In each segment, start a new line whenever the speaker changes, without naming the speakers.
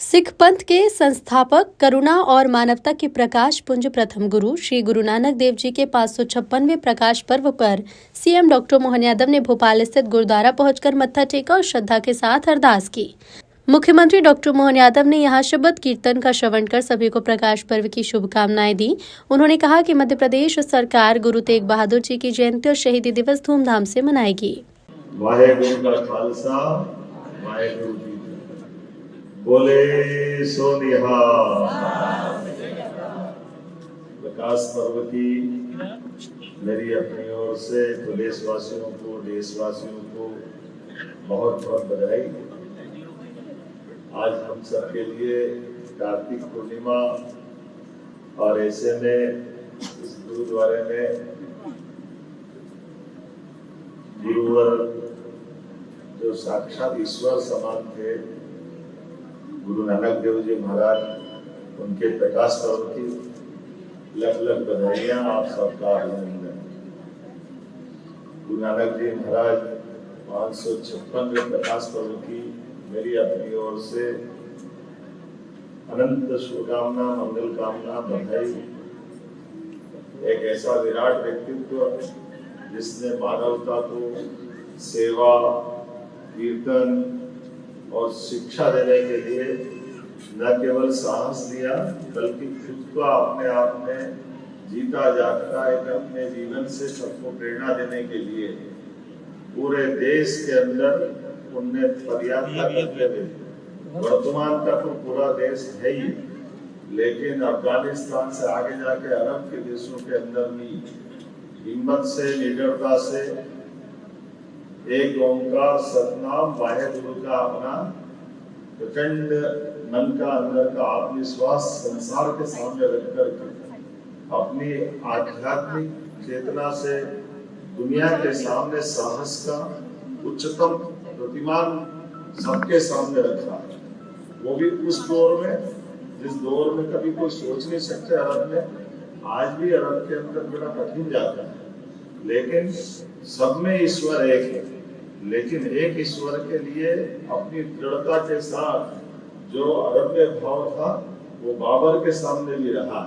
सिख पंथ के संस्थापक, करुणा और मानवता के प्रकाश पुंज प्रथम गुरु श्री गुरु नानक देव जी के 556वें प्रकाश पर्व पर सीएम डॉक्टर मोहन यादव ने भोपाल स्थित गुरुद्वारा पहुंचकर मत्था टेका और श्रद्धा के साथ अरदास की। मुख्यमंत्री डॉक्टर मोहन यादव ने यहां शबद कीर्तन का श्रवण कर सभी को प्रकाश पर्व की शुभकामनाएं दी। उन्होंने कहा कि मध्य प्रदेश सरकार गुरु तेग बहादुर जी की जयंती और शहीदी दिवस धूमधाम से मनाएगी।
वाहेगुरु का खालसा वाहेगुरु जी बोले सो निहाल। प्रकाश पर्व की मेरी अपनी ओर से प्रदेशवासियों को, देशवासियों को बहुत बहुत बधाई। आज हम सब के लिए कार्तिक पूर्णिमा और ऐसे में इस गुरुद्वारे में गुरुवर जो साक्षात ईश्वर समान थे, गुरु नानक देव जी महाराज, उनके प्रकाश पर्व की लख लख बधाइयां, आप सबका अभिनंदन। गुरु नानक जी महाराज 556वें प्रकाश पर्व की मेरी अपनी ओर से अनंत शुभकामना, मंगल कामना, बधाई। एक ऐसा विराट व्यक्तित्व जिसने मानवता को सेवा, कीर्तन और शिक्षा देने के लिए न केवल साहस दिया, बल्कि खुद को अपने आप में जीता जागता एक अपने जीवन से सबको प्रेरणा देने के लिए पूरे देश के अंदर उनने पदयात्रा करते हुए, वर्तमान का तो पूरा देश है ही, लेकिन अफगानिस्तान से आगे जाके अरब के देशों के अंदर भी हिम्मत से, निडरता से एक ओंकार सतनाम वाहेगुरु का अपना प्रचंड मन का अंदर का आत्मविश्वास संसार के सामने रख कर अपनी आध्यात्मिक चेतना से दुनिया के सामने साहस का उच्चतम प्रतिमान सबके सामने रखा है। वो भी उस दौर में जिस दौर में कभी कोई सोच नहीं सकते अरब में। आज भी अरब के अंदर बड़ा कठिन जाता है, लेकिन सब में ईश्वर एक है। लेकिन एक ईश्वर के लिए अपनी दृढ़ता के साथ जो अरब में भाव था, वो बाबर के सामने भी रहा।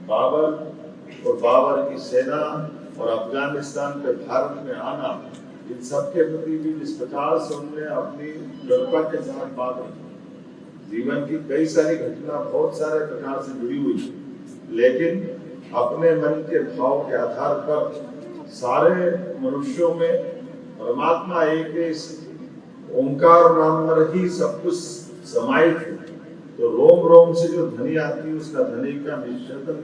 बाबर और बाबर की सेना और अफगानिस्तान पे भारत में आना, इन सब के प्रति भी जिस प्रकार से उन्होंने अपनी दृढ़ता के साथ बात रखी। जीवन की कई सारी घटना बहुत सारे प्रकार से जुड़ी हुई, लेकिन अपने मन के भाव के आधार पर सारे मनुष्यों में परमात्मा एक है। ओंकार नाम पर ही सब कुछ समाहित है। तो रोम रोम से जो ध्वनि आती है, उसका ध्वनि का निषेधन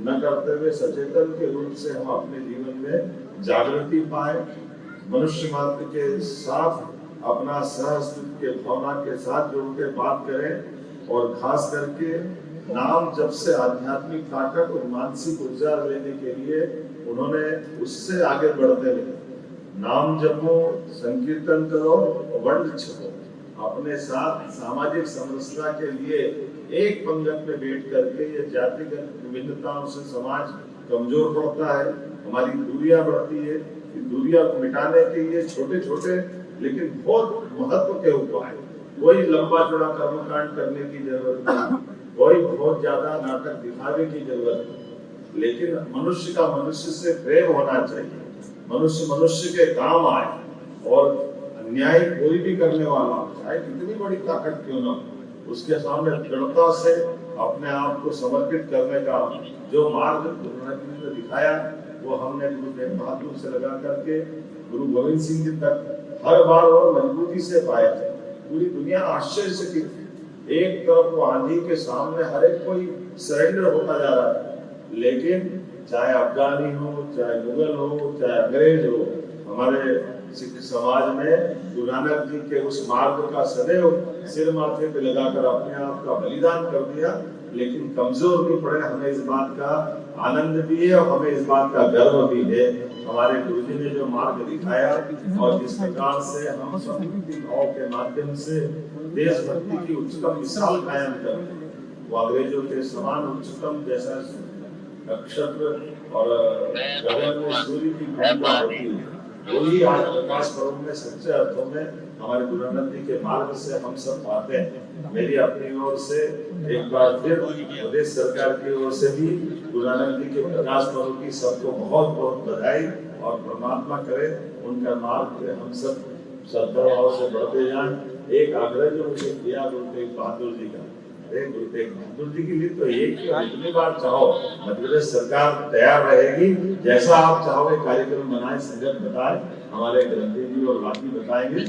न करते हुए सचेतन के रूप से हम अपने जीवन में जागृति पाए, मनुष्य मात्र के साथ अपना सहअस्तित्व के भावना के साथ जुड़ के बात करें, और खास करके नाम जब से आध्यात्मिक ताकत और मानसिक ऊर्जा लेने के लिए उन्होंने उससे आगे बढ़ते रहे। नाम जपो, संकीर्तन करो, वर्ण छको। अपने साथ सामाजिक समरसता के लिए एक पंगत में बैठ करके ये जातिगत विभिन्नताओं से समाज कमजोर पड़ता है, हमारी दूरियां बढ़ती है। दूरियां को मिटाने के लिए छोटे छोटे लेकिन बहुत महत्व के उपाय, कोई लंबा चौड़ा कर्मकांड करने की जरूरत नहीं, कोई बहुत ज्यादा नाटक दिखाने की जरूरत नहीं, लेकिन मनुष्य का मनुष्य से प्रेम होना चाहिए। मनुष्य मनुष्य के काम आए, और अन्याय कोई भी करने वाला चाहे कितनी बड़ी ताकत क्यों न, उसके सामने दृढ़ता से अपने आप को समर्पित करने का जो मार्ग उन्होंने दिखाया, वो हमने गुरु तेग बहादुर से लगा करके गुरु गोविंद सिंह जी तक हर बार और मजबूती से पाए थे। पूरी दुनिया आश्चर्य से थी। एक तरफ वो आंधी के सामने हर एक कोई सरेंडर होता जा रहा है, लेकिन चाहे अफगानी हो, चाहे मुगल हो, चाहे अंग्रेज हो, हमारे सिख समाज में गुरु नानक जी के उस मार्ग का सदैव सिर माथे पे लगाकर अपने आप का बलिदान कर दिया, लेकिन कमजोर नहीं पड़े। हमें इस बात का आनंद भी है और हमें इस बात का गर्व भी है। हमारे गुरुजी ने जो मार्ग दिखाया और जिस प्रकार से हम भक्ति भाव के माध्यम से देशभक्ति की उच्चतम मिसाल कायम कर, वो अंग्रेजों के समान उच्चतम जैसा नक्षत्र और गगन में सूर्य की भूमिका होती है, वही आज प्रकाश पर्व में सच्चे अर्थों में हमारे गुरु नानक जी के मार्ग से हम सब पाते हैं। मेरी अपनी ओर से एक बार फिर प्रदेश सरकार की ओर से भी गुरु नानक जी के प्रकाश पर्व की सबको बहुत बहुत बधाई, और परमात्मा करे उनका मार्ग हम सब सद्भाव से बढ़ते जाएं। एक आग्रह जो मुझे किया गुरु तेग बहादुर जी का, अरे गुरु तेग बहादुर जी के लिए तो एक जितनी बार चाहो मध्य प्रदेश सरकार तैयार रहेगी, जैसा आप चाहोगे कार्यक्रम बनाए, संगत बताए, हमारे ग्रंथी जी और बाकी बताएंगे।